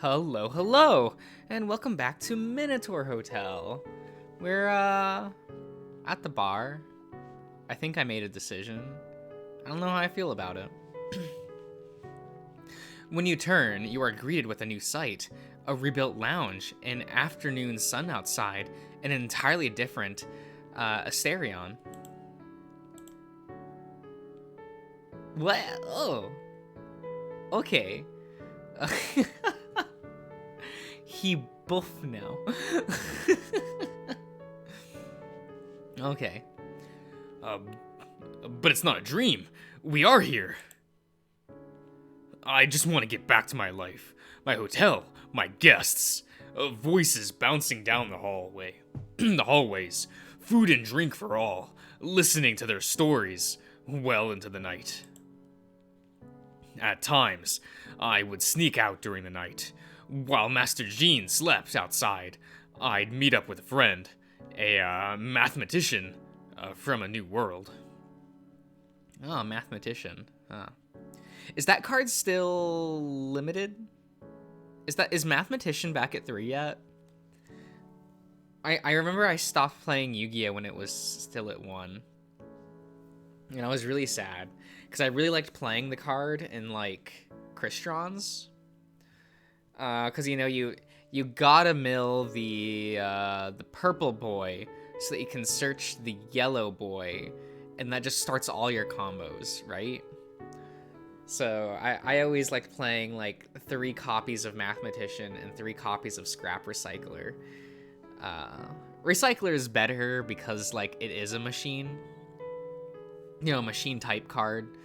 Hello, hello, and welcome back to Minotaur Hotel. We're, at the bar. I think I made a decision. I don't know how I feel about it. When you turn, you are greeted with a new sight. A rebuilt lounge, an afternoon sun outside, and an entirely different, Asterion. What? Oh. Okay. He buff now. Okay. But it's not a dream. We are here. I just want to get back to my life. My hotel, my guests. Voices bouncing down the hallway. The hallways. Food and drink for all. Listening to their stories well into the night. At times, I would sneak out during the night. While Master Jean slept outside, I'd meet up with a friend, a mathematician from a new world. Oh, mathematician. Is that card still limited? Is mathematician back at 3 yet? I remember I stopped playing Yu-Gi-Oh when it was still at 1. And I was really sad because I really liked playing the card in like Crystron's. Because you gotta mill the purple boy so that you can search the yellow boy, and that just starts all your combos, right? So I always liked playing like 3 copies of Mathematician and 3 copies of Scrap Recycler. Recycler is better because like it is a machine, machine type card.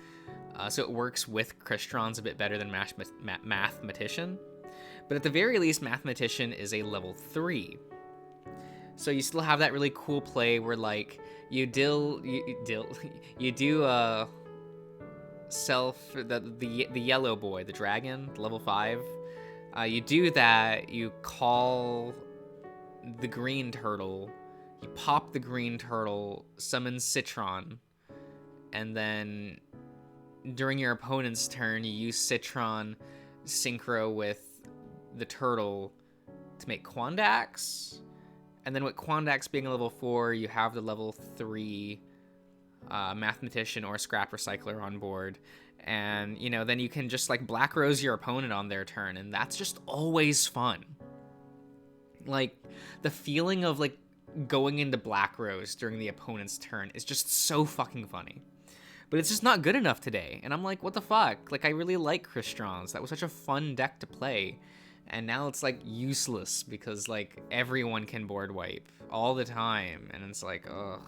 So it works with Crystron's a bit better than Mathematician. But at the very least, Mathematician is a level 3. So you still have that really cool play where like you do the yellow boy, the dragon, level 5. You do that, you call the green turtle, you pop the green turtle, summon Citron, and then during your opponent's turn, you use Citron synchro with the turtle to make Quandax, and then with Quandax being a level 4, you have the level 3 Mathematician or Scrap Recycler on board, and then you can just like Black Rose your opponent on their turn, and that's just always fun. Like the feeling of like going into Black Rose during the opponent's turn is just so fucking funny. But it's just not good enough today, and I'm like, what the fuck? Like I really like Crystron's. That was such a fun deck to play. And now it's like useless because like everyone can board wipe all the time, and it's like, ugh,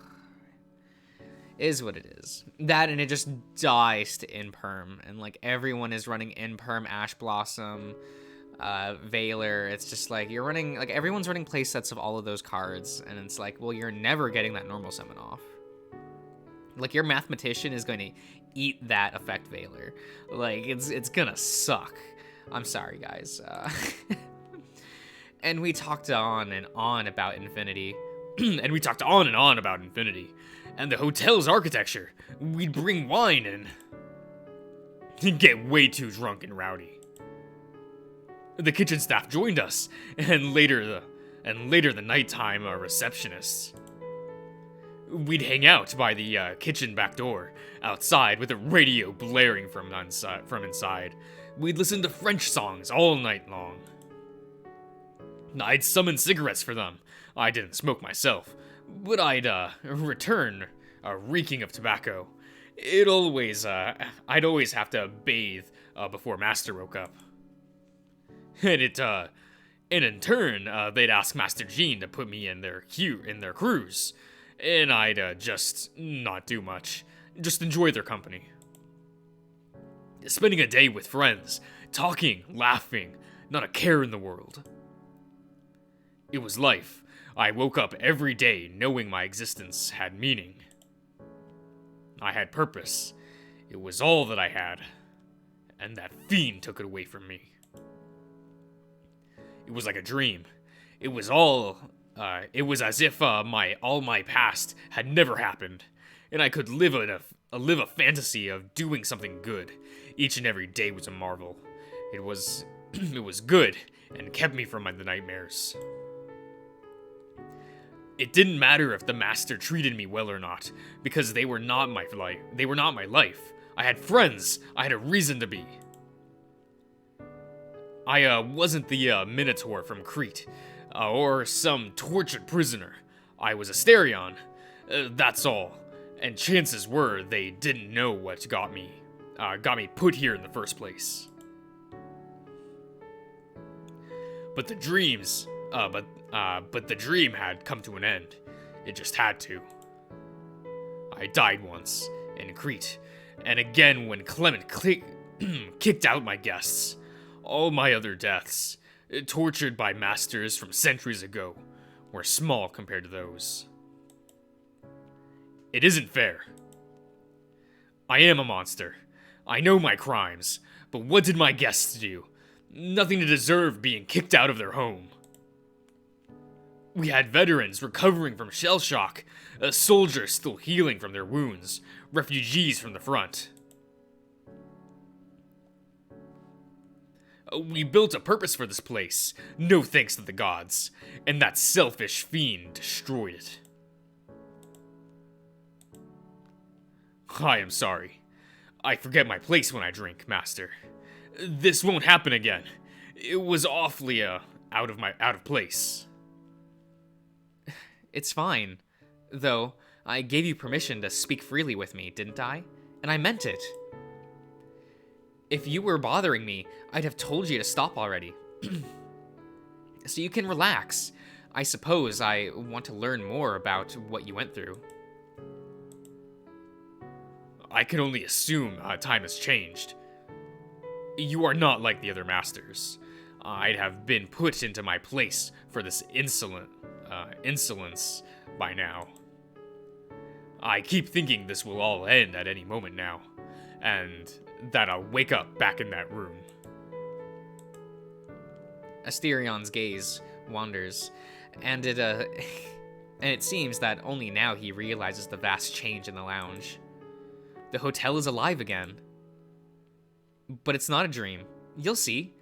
is what it is. That, and it just dies to Imperm, and like everyone is running Imperm, Ash Blossom, Veiler. It's just like you're running, like everyone's running play sets of all of those cards, and it's like, well, you're never getting that normal summon off. Like your Mathematician is going to eat that effect Veiler. Like it's gonna suck. I'm sorry, guys. And we talked on and on about Infinity. And we talked on and on about Infinity. And the hotel's architecture. We'd bring wine and get way too drunk and rowdy. The kitchen staff joined us, and later the nighttime receptionists. We'd hang out by the kitchen back door, outside with the radio blaring from inside. We'd listen to French songs all night long. I'd summon cigarettes for them. I didn't smoke myself, but I'd return reeking of tobacco. I'd always have to bathe before Master woke up. And in turn, they'd ask Master Jean to put me in their cruise, and I'd just not do much, just enjoy their company. Spending a day with friends, talking, laughing, not a care in the world. It was life. I woke up every day knowing my existence had meaning. I had purpose. It was all that I had, and that fiend took it away from me. It was like a dream. It was as if all my past had never happened, and I could live a fantasy of doing something good. Each and every day was a marvel. It was it was good and kept me from the nightmares. It didn't matter if the master treated me well or not, because they were not my life. They were not my life. I had friends. I had a reason to be. I wasn't the Minotaur from Crete, or some tortured prisoner. I was Asterion. That's all. And chances were they didn't know what got me put here in the first place. But the dreams, but the dream had come to an end. It just had to. I died once in Crete, and again when Clement kicked out my guests. All my other deaths, tortured by masters from centuries ago, were small compared to those. It isn't fair. I am a monster. I know my crimes, but what did my guests do? Nothing to deserve being kicked out of their home. We had veterans recovering from shell shock, soldiers still healing from their wounds, refugees from the front. We built a purpose for this place, no thanks to the gods, and that selfish fiend destroyed it. I am sorry. I forget my place when I drink, Master. This won't happen again. It was awfully, out of place. It's fine. Though, I gave you permission to speak freely with me, didn't I? And I meant it. If you were bothering me, I'd have told you to stop already. So you can relax. I suppose I want to learn more about what you went through. I can only assume time has changed. You are not like the other masters. I'd have been put into my place for this insolence by now. I keep thinking this will all end at any moment now, and that I'll wake up back in that room. Asterion's gaze wanders, and it seems that only now he realizes the vast change in the lounge. The hotel is alive again. But it's not a dream. You'll see.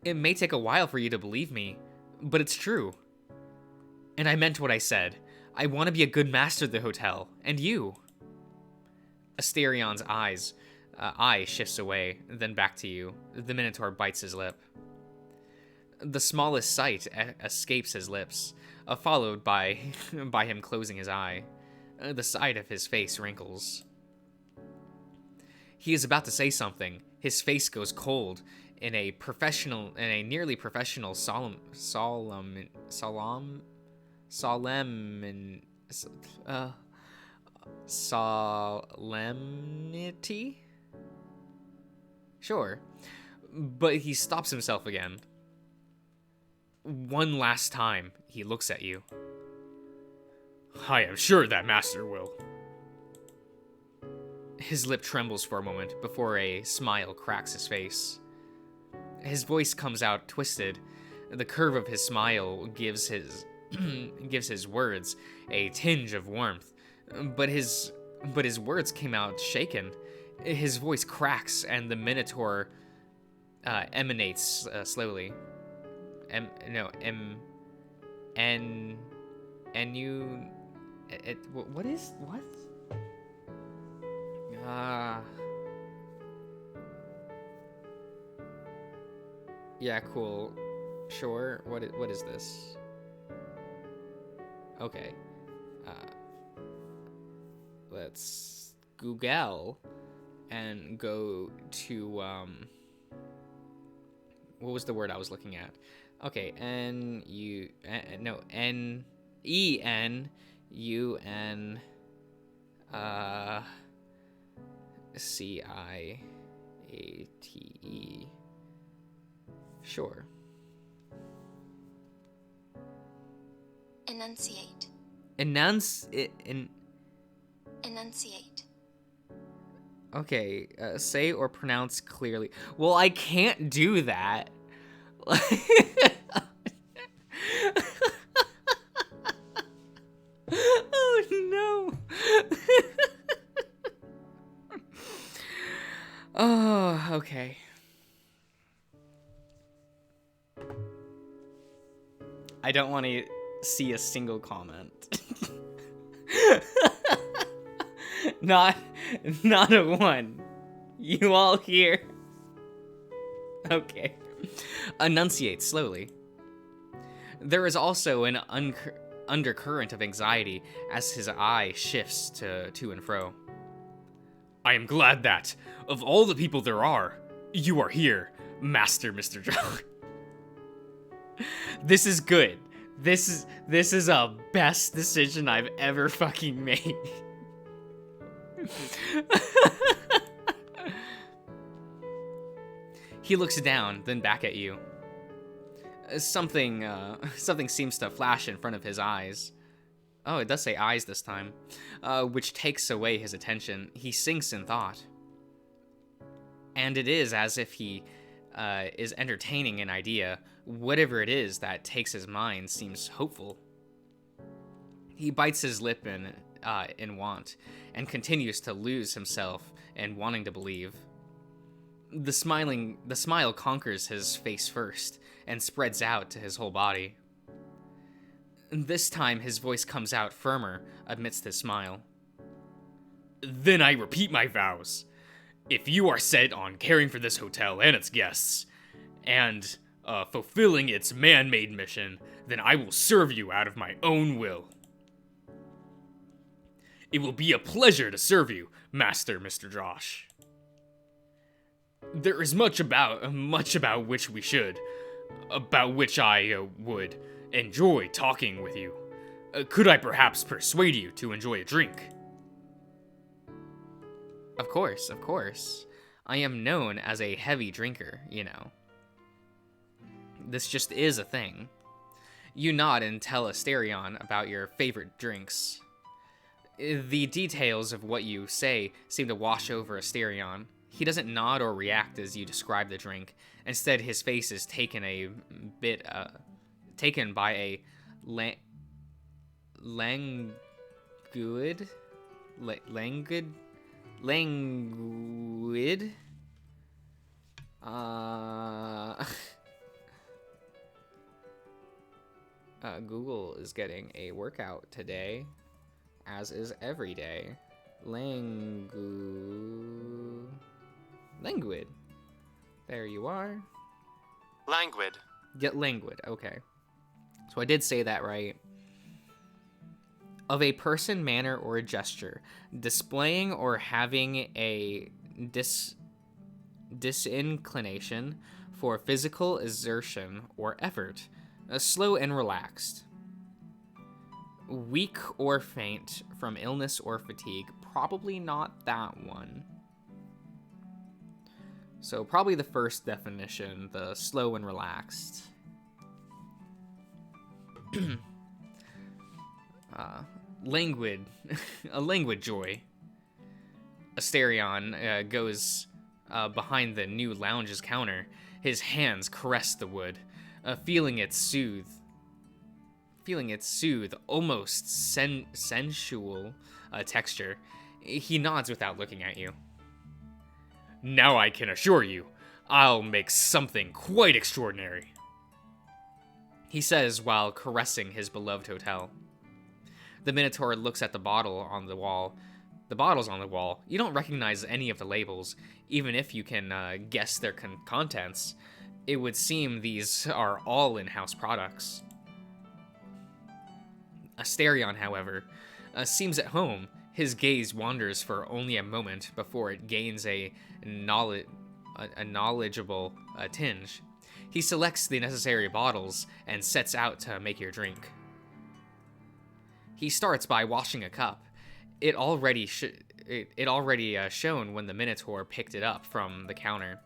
It may take a while for you to believe me, but it's true. And I meant what I said. I want to be a good master of the hotel, and you. Asterion's eye shifts away, then back to you. The Minotaur bites his lip. The smallest sight escapes his lips, followed by him closing his eye. The side of his face wrinkles. He is about to say something. His face goes cold in a nearly professional solemnity. Sure, but he stops himself again. One last time, he looks at you. I am sure that master will. His lip trembles for a moment before a smile cracks his face. His voice comes out twisted. The curve of his smile gives his words a tinge of warmth, but his words came out shaken. His voice cracks, and the Minotaur emanates slowly. What? Yeah, cool. Sure. What is this? Okay. Let's Google and go to what was the word I was looking at? Okay, Ciate. Sure. Enunciate. Enunciate. Okay, say or pronounce clearly. Well, I can't do that. Oh no. Oh, okay. I don't want to see a single comment. not a one. You all here? Okay. Enunciate slowly. There is also an undercurrent of anxiety as his eye shifts to and fro. I am glad that, of all the people there are, you are here, Master Mr. Drone. This is good. This is a best decision I've ever fucking made. He looks down, then back at you. Something seems to flash in front of his eyes. Oh, it does say eyes this time, which takes away his attention. He sinks in thought. And it is as if he is entertaining an idea. Whatever it is that takes his mind seems hopeful. He bites his lip in want, and continues to lose himself in wanting to believe. The smile conquers his face first, and spreads out to his whole body. This time his voice comes out firmer amidst his smile. Then I repeat my vows. If you are set on caring for this hotel and its guests, and fulfilling its man-made mission, then I will serve you out of my own will. It will be a pleasure to serve you, Master Mr. Josh. There is much about which I would enjoy talking with you. Could I perhaps persuade you to enjoy a drink? Of course. I am known as a heavy drinker, you know. This just is a thing. You nod and tell Asterion about your favorite drinks. The details of what you say seem to wash over Asterion. He doesn't nod or react as you describe the drink. Instead, his face is taken by a languid. Google is getting a workout today, as is every day. Languid. There you are. Languid. Get languid, okay. So I did say that right. Of a person, manner, or a gesture, displaying or having a disinclination for physical exertion or effort, slow and relaxed. Weak or faint from illness or fatigue, probably not that one. So probably the first definition, the slow and relaxed. Languid, a languid joy. Asterion goes behind the new lounge's counter. His hands caress the wood, feeling it soothe, almost sensual texture. He nods without looking at you. Now I can assure you, I'll make something quite extraordinary, he says while caressing his beloved hotel. The Minotaur looks at the bottle on the wall. The bottles on the wall, you don't recognize any of the labels, even if you can guess their contents. It would seem these are all in-house products. Asterion, however, seems at home. His gaze wanders for only a moment before it gains a knowledgeable tinge. He selects the necessary bottles and sets out to make your drink. He starts by washing a cup. It already shone when the Minotaur picked it up from the counter,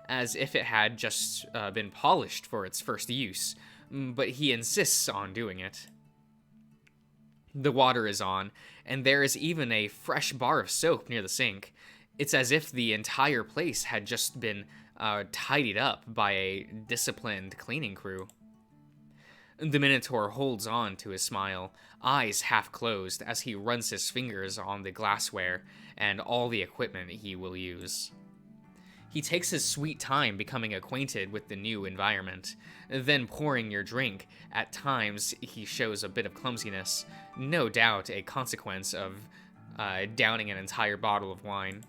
as if it had just been polished for its first use, but he insists on doing it. The water is on, and there is even a fresh bar of soap near the sink. It's as if the entire place had just been tidied up by a disciplined cleaning crew. The Minotaur holds on to his smile, eyes half closed as he runs his fingers on the glassware and all the equipment he will use. He takes his sweet time becoming acquainted with the new environment, then pouring your drink. At times, he shows a bit of clumsiness, no doubt a consequence of downing an entire bottle of wine.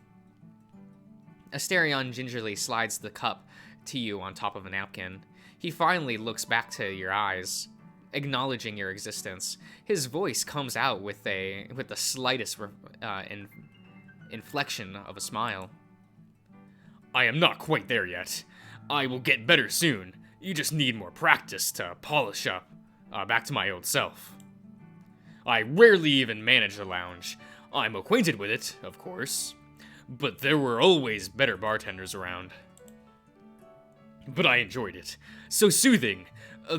Asterion gingerly slides the cup to you on top of a napkin. He finally looks back to your eyes, acknowledging your existence. His voice comes out with the slightest inflection of a smile. I am not quite there yet. I will get better soon. You just need more practice to polish up, back to my old self. I rarely even manage the lounge. I'm acquainted with it, of course, but there were always better bartenders around. But I enjoyed it. So soothing. I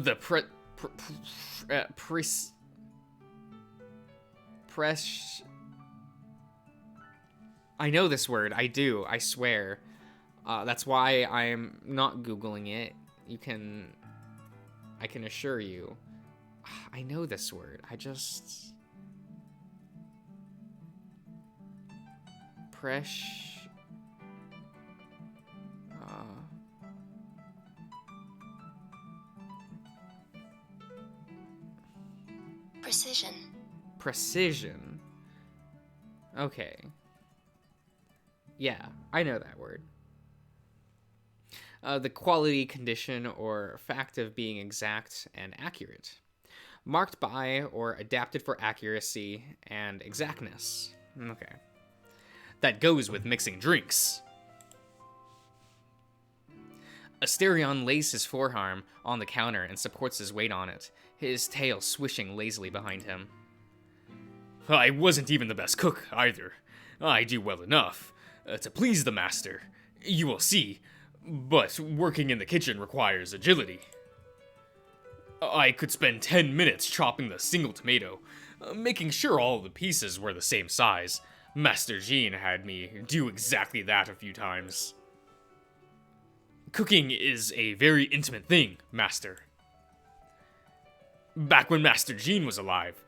know this word. I do. I swear. That's why I'm not Googling it. I can assure you. I know this word. I just... Precision. Precision. Okay. Yeah, I know that word. The quality, condition, or fact of being exact and accurate. Marked by or adapted for accuracy and exactness. Okay. That goes with mixing drinks. Asterion lays his forearm on the counter and supports his weight on it, his tail swishing lazily behind him. I wasn't even the best cook, either. I do well enough to please the master. You will see. But working in the kitchen requires agility. I could spend 10 minutes chopping the single tomato, making sure all the pieces were the same size. Master Jean had me do exactly that a few times. Cooking is a very intimate thing, Master. Back when Master Jean was alive,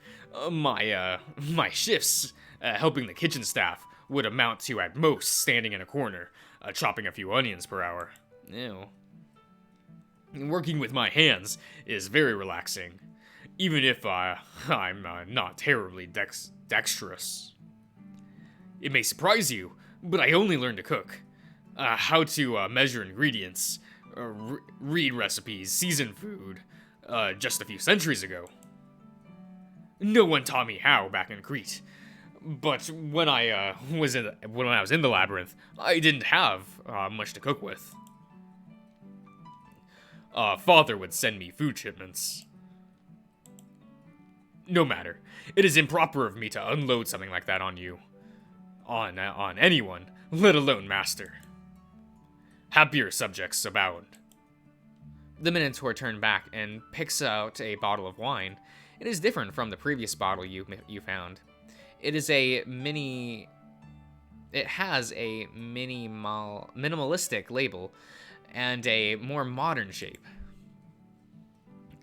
my shifts helping the kitchen staff would amount to at most standing in a corner, chopping a few onions per hour. Ew. Working with my hands is very relaxing, even if I'm not terribly dexterous. It may surprise you, but I only learned to cook. How to measure ingredients, read recipes, season food, just a few centuries ago. No one taught me how back in Crete. But when I was in the labyrinth, I didn't have much to cook with. Father would send me food shipments. No matter. It is improper of me to unload something like that on you. On anyone, let alone Master. Happier subjects abound. The Minotaur turned back and picks out a bottle of wine. It is different from the previous bottle you found. It has a minimalistic label and a more modern shape.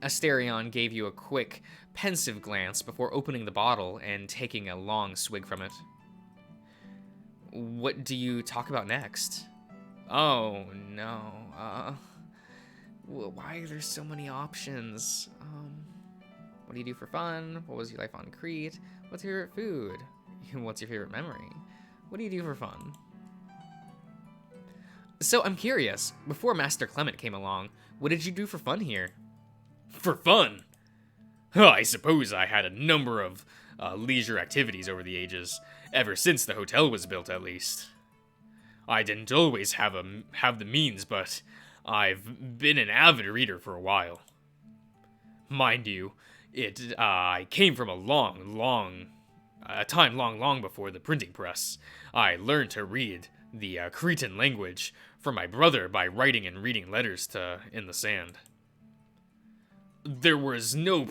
Asterion gave you a quick, pensive glance before opening the bottle and taking a long swig from it. What do you talk about next? Oh, no. Why are there so many options? What do you do for fun? What was your life on Crete? What's your favorite food? What's your favorite memory? What do you do for fun? So I'm curious, before Master Clement came along, what did you do for fun here? For fun? I suppose I had a number of leisure activities over the ages, ever since the hotel was built at least. I didn't always have the means, but I've been an avid reader for a while. Mind you, I came from a time long before the printing press. I learned to read the Cretan language from my brother by writing and reading letters in the sand. There was no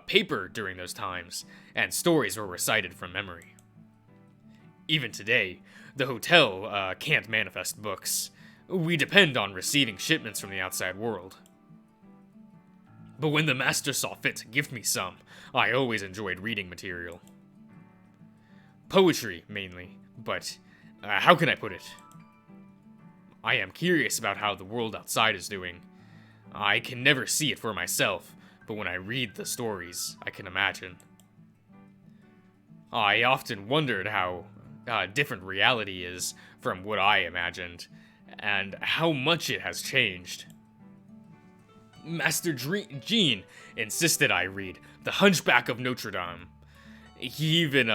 paper during those times, and stories were recited from memory. Even today, the hotel can't manifest books. We depend on receiving shipments from the outside world. But when the master saw fit to gift me some, I always enjoyed reading material. Poetry, mainly, but how can I put it? I am curious about how the world outside is doing. I can never see it for myself, but when I read the stories, I can imagine. I often wondered how different reality is from what I imagined, and how much it has changed. Master Jean insisted I read The Hunchback of Notre Dame. He even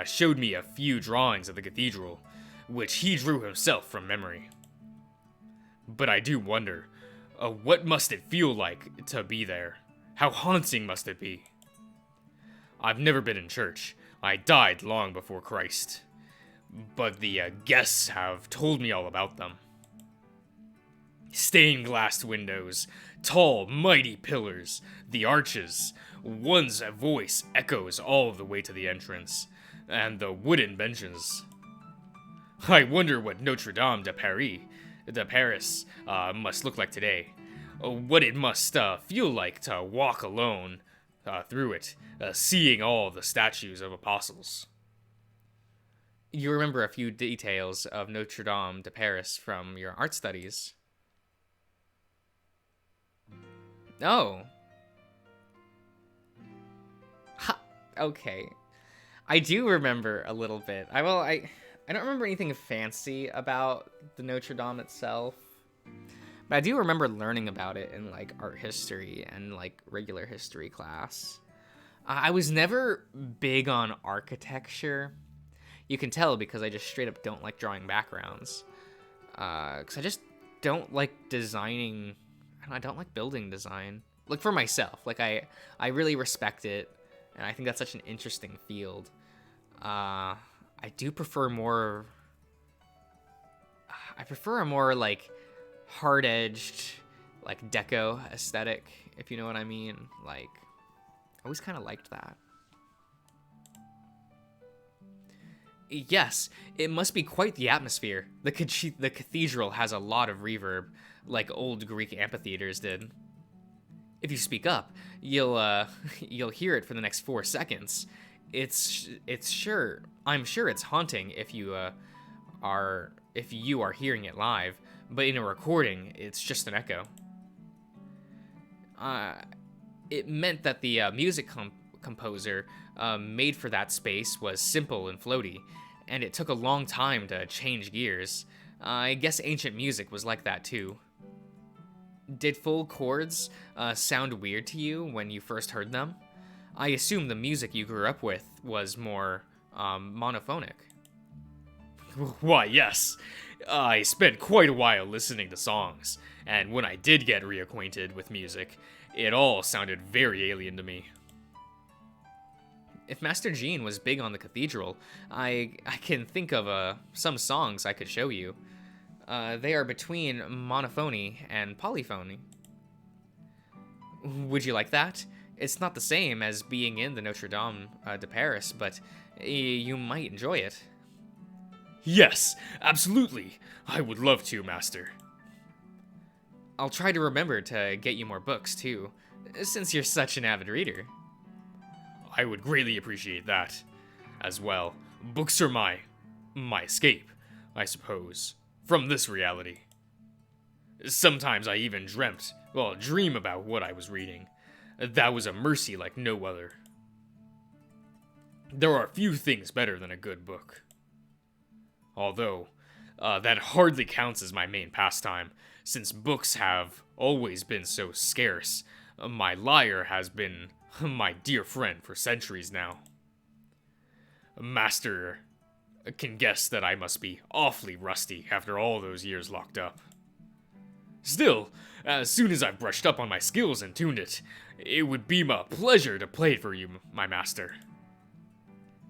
showed me a few drawings of the cathedral, which he drew himself from memory. But I do wonder, what must it feel like to be there? How haunting must it be? I've never been in church. I died long before Christ. But the guests have told me all about them. Stained glass windows, tall, mighty pillars, the arches, one's voice echoes all the way to the entrance, and the wooden benches. I wonder what Notre Dame de Paris must look like today. What it must feel like to walk alone through it, seeing all the statues of apostles. You remember a few details of Notre Dame de Paris from your art studies. Oh. Ha, okay. I do remember a little bit. I don't remember anything fancy about the Notre Dame itself. But I do remember learning about it in like art history and like regular history class. I was never big on architecture. You can tell because I just straight up don't like drawing backgrounds. Because I just don't like designing. I don't like building design. Like for myself. Like I really respect it. And I think that's such an interesting field. I do prefer more. I prefer a more like hard-edged, like deco aesthetic, if you know what I mean. Like, I always kind of liked that. Yes, it must be quite the atmosphere. The cathedral has a lot of reverb, like old Greek amphitheaters did. If you speak up, you'll hear it for the next 4 seconds. I'm sure it's haunting if you are hearing it live, but in a recording, it's just an echo. It meant that the music composer made for that space was simple and floaty, and it took a long time to change gears. I guess ancient music was like that too. Did full chords sound weird to you when you first heard them? I assume the music you grew up with was more monophonic. Why, yes. I spent quite a while listening to songs, and when I did get reacquainted with music, it all sounded very alien to me. If Master Jean was big on the cathedral, I can think of some songs I could show you. They are between monophony and polyphony. Would you like that? It's not the same as being in the Notre Dame de Paris, but you might enjoy it. Yes, absolutely. I would love to, Master. I'll try to remember to get you more books, too, since you're such an avid reader. I would greatly appreciate that. As well, books are my escape, I suppose, from this reality. Sometimes I even dream about what I was reading. That was a mercy like no other. There are few things better than a good book. Although, that hardly counts as my main pastime, since books have always been so scarce. My lyre has been my dear friend for centuries now. Master can guess that I must be awfully rusty after all those years locked up. Still, as soon as I've brushed up on my skills and tuned it, it would be my pleasure to play it for you, my master.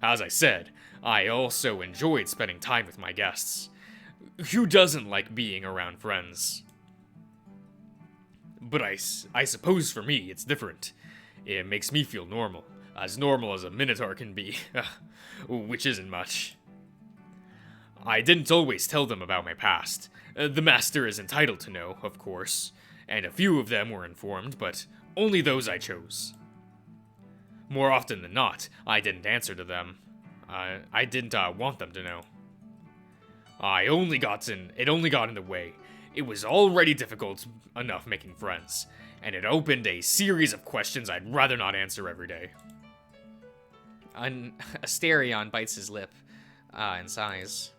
As I said, I also enjoyed spending time with my guests. Who doesn't like being around friends? But I suppose for me it's different. It makes me feel normal as a Minotaur can be, which isn't much. I didn't always tell them about my past. The master is entitled to know, of course, and a few of them were informed, but only those I chose. More often than not, I didn't answer to them. I didn't want them to know. It only got in the way. It was already difficult enough making friends, and it opened a series of questions I'd rather not answer every day. Asterion bites his lip and sighs.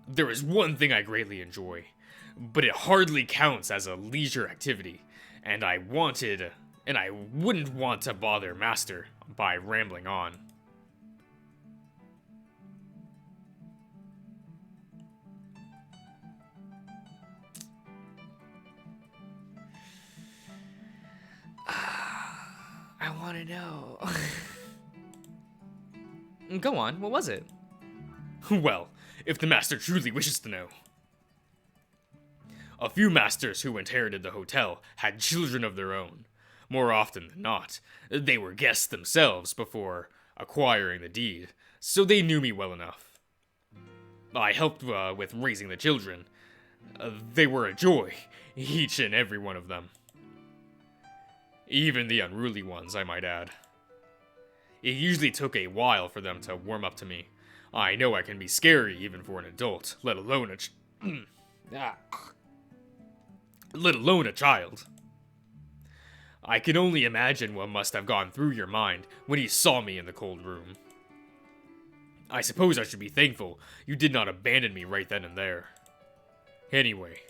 There is one thing I greatly enjoy, but it hardly counts as a leisure activity, and I wouldn't want to bother Master by rambling on. I want to know. Go on, what was it? Well, if the Master truly wishes to know. A few masters who inherited the hotel had children of their own. More often than not, they were guests themselves before acquiring the deed, so they knew me well enough. I helped with raising the children. They were a joy, each and every one of them. Even the unruly ones, I might add. It usually took a while for them to warm up to me. I know I can be scary even for an adult, let alone a child. I can only imagine what must have gone through your mind when you saw me in the cold room. I suppose I should be thankful you did not abandon me right then and there. Anyway,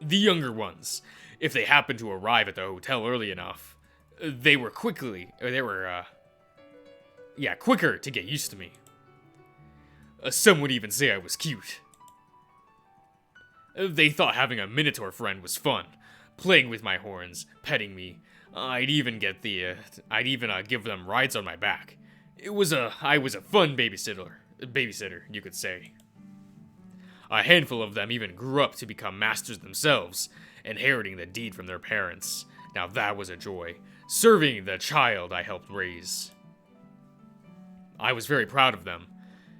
the younger ones, if they happened to arrive at the hotel early enough, they were quicker to get used to me. Some would even say I was cute. They thought having a Minotaur friend was fun, playing with my horns, petting me. I'd even give them rides on my back. I was a fun babysitter, you could say. A handful of them even grew up to become masters themselves, inheriting the deed from their parents. Now that was a joy, serving the child I helped raise. I was very proud of them,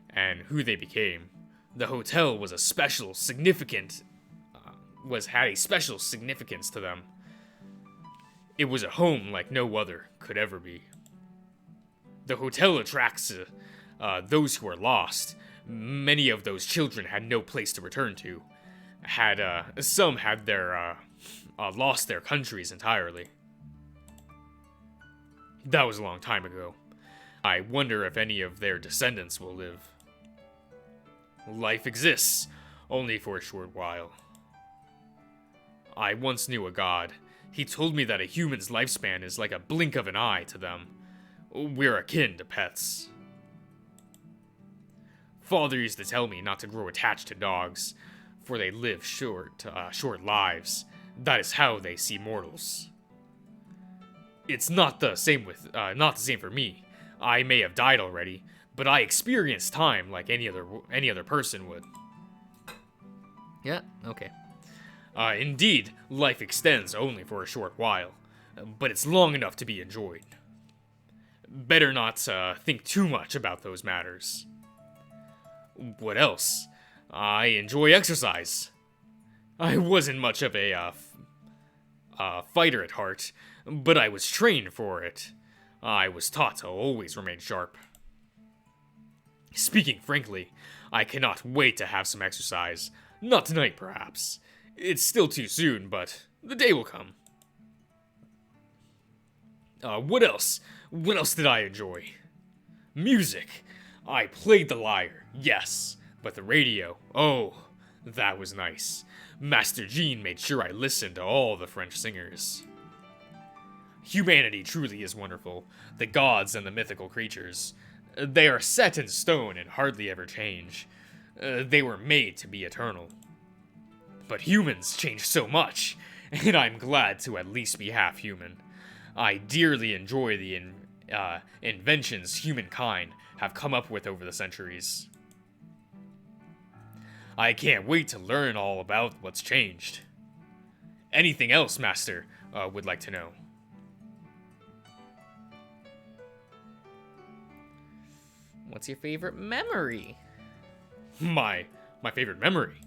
and who they became. The hotel was had a special significance to them. It was a home like no other could ever be. The hotel attracts those who are lost. Many of those children had no place to return to. Some had lost their countries entirely. That was a long time ago. I wonder if any of their descendants will live. Life exists, only for a short while. I once knew a god. He told me that a human's lifespan is like a blink of an eye to them. We're akin to pets. Father used to tell me not to grow attached to dogs, for they live short lives. That is how they see mortals. It's not the same for me. I may have died already, but I experienced time like any other person would. Yeah, okay. Indeed, life extends only for a short while, but it's long enough to be enjoyed. Better not think too much about those matters. What else? I enjoy exercise. I wasn't much of a fighter at heart, but I was trained for it. I was taught to always remain sharp. Speaking frankly, I cannot wait to have some exercise. Not tonight, perhaps. It's still too soon, but the day will come. What else? What else did I enjoy? Music. I played the lyre, yes, but the radio, oh, that was nice. Master Jean made sure I listened to all the French singers. Humanity truly is wonderful. The gods and the mythical creatures. They are set in stone and hardly ever change. They were made to be eternal. But humans change so much, and I'm glad to at least be half human. I dearly enjoy the inventions humankind have come up with over the centuries. I can't wait to learn all about what's changed. Anything else, Master, would like to know? What's your favorite memory? My favorite memory?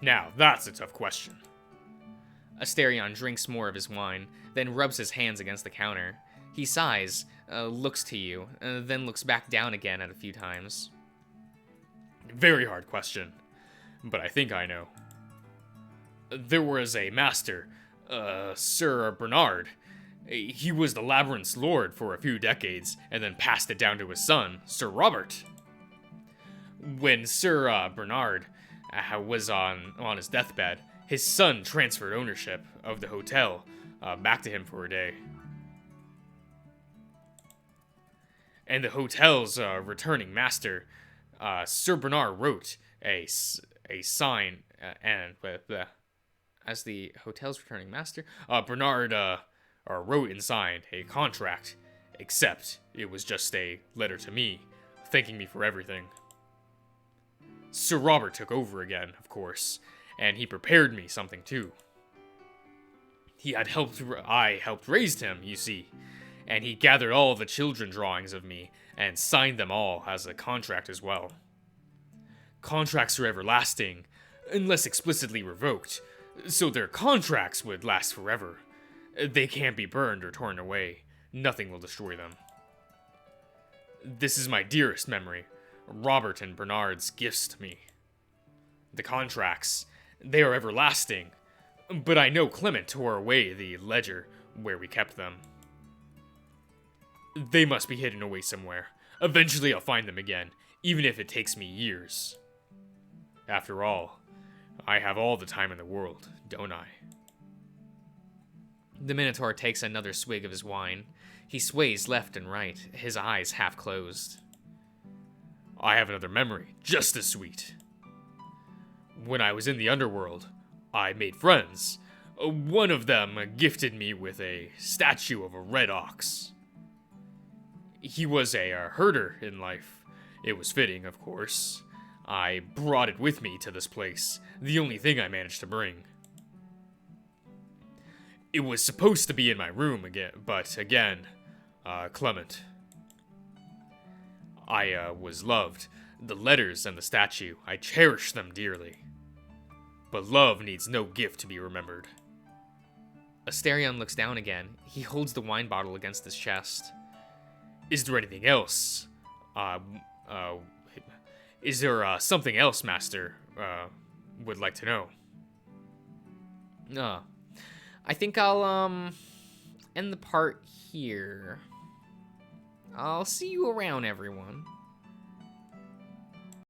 Now, that's a tough question. Asterion drinks more of his wine, then rubs his hands against the counter. He sighs, looks to you, then looks back down again at a few times. Very hard question, but I think I know. There was a master, Sir Bernard. He was the labyrinth's lord for a few decades, and then passed it down to his son, Sir Robert. When Sir Bernard was on his deathbed, his son transferred ownership of the hotel back to him for a day. And the hotel's returning master, Sir Bernard, wrote a sign and As the hotel's returning master, Bernard wrote and signed a contract, except it was just a letter to me, thanking me for everything. Sir Robert took over again, of course, and he prepared me something too. I helped raise him, you see, and he gathered all the children drawings of me and signed them all as a contract as well. Contracts are everlasting, unless explicitly revoked, so their contracts would last forever. They can't be burned or torn away. Nothing will destroy them. This is my dearest memory, Robert and Bernard's gifts to me. The contracts, they are everlasting, but I know Clement tore away the ledger where we kept them. They must be hidden away somewhere. Eventually I'll find them again, even if it takes me years. After all, I have all the time in the world, don't I? the Minotaur takes another swig of his wine. He sways left and right, his eyes half closed. I have another memory, just as sweet. When I was in the underworld, I made friends. One of them gifted me with a statue of a red ox. He was a herder in life. It was fitting, of course. I brought it with me to this place, the only thing I managed to bring. It was supposed to be in my room again, but again, Clement. I was loved. The letters and the statue, I cherish them dearly. But love needs no gift to be remembered. Asterion looks down again. He holds the wine bottle against his chest. Is there anything else? Is there something else, Master, would like to know? I think I'll, end the part here. I'll see you around, everyone.